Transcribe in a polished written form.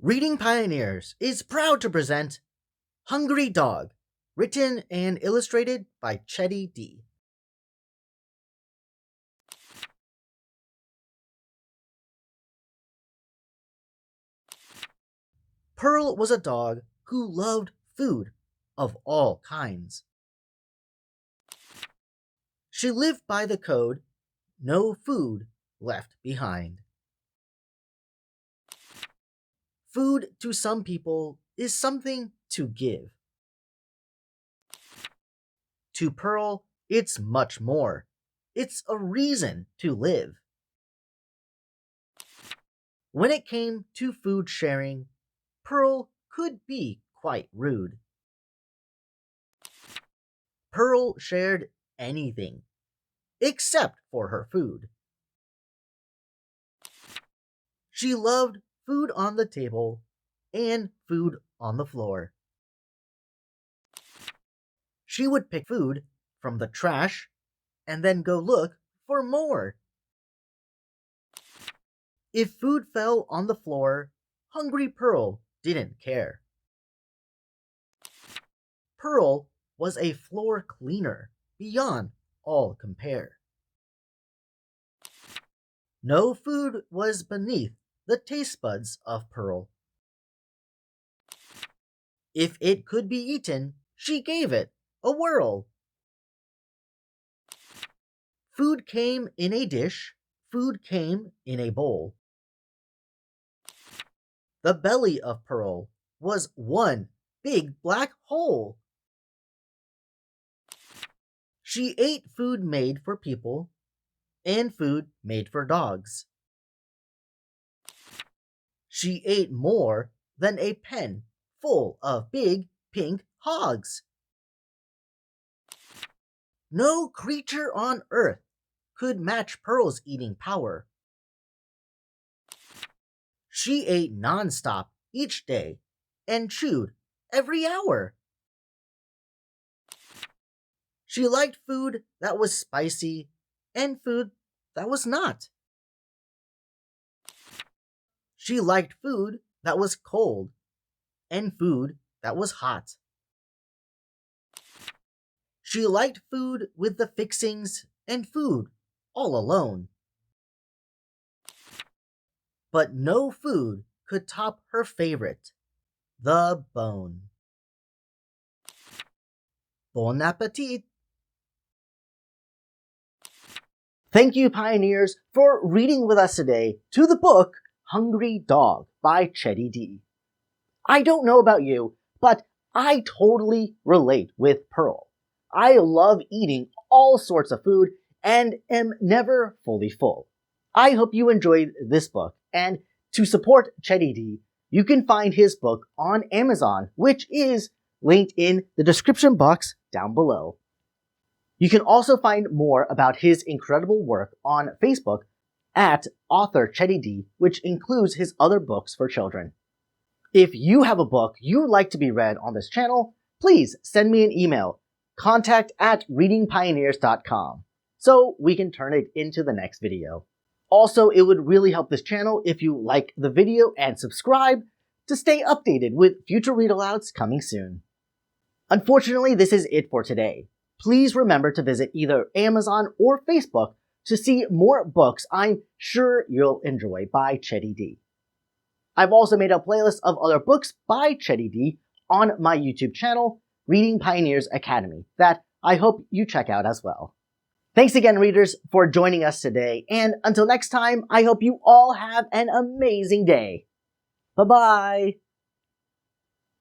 Reading Pioneers is proud to present Hungry Dog, written and illustrated by Chetty D. Pearl was a dog who loved food of all kinds. She lived by the code, no food left behind. Food to some people is something to give. To Pearl, it's much more. It's a reason to live. When it came to food sharing, Pearl could be quite rude. Pearl shared anything, except for her food. She loved food on the table and food on the floor. She would pick food from the trash and then go look for more. If food fell on the floor, Hungry Pearl didn't care. Pearl was a floor cleaner beyond all compare. No food was beneath the taste buds of Pearl. If it could be eaten, she gave it a whirl. Food came in a dish, food came in a bowl. The belly of Pearl was one big black hole. She ate food made for people and food made for dogs. She ate more than a pen full of big pink hogs. No creature on earth could match Pearl's eating power. She ate nonstop each day and chewed every hour. She liked food that was spicy and food that was not. She liked food that was cold and food that was hot. She liked food with the fixings and food all alone. But no food could top her favorite, the bone. Bone-appétit! Thank you, Pioneers, for reading with us today to the book Hungry Dog by Chetty D. I don't know about you, but I totally relate with Pearl. I love eating all sorts of food and am never fully full. I hope you enjoyed this book, and to support Chetty D, you can find his book on Amazon, which is linked in the description box down below. You can also find more about his incredible work on Facebook at author Chetty D, which includes his other books for children. If you have a book you would like to be read on this channel, please send me an email, contact@readingpioneers.com, so we can turn it into the next video. Also, it would really help this channel if you like the video and subscribe to stay updated with future read-alouds coming soon. Unfortunately, this is it for today. Please remember to visit either Amazon or Facebook to see more books I'm sure you'll enjoy by Chetty D. I've also made a playlist of other books by Chetty D on my YouTube channel, Reading Pioneers Academy, that I hope you check out as well. Thanks again, readers, for joining us today, and until next time, I hope you all have an amazing day. Bye-bye!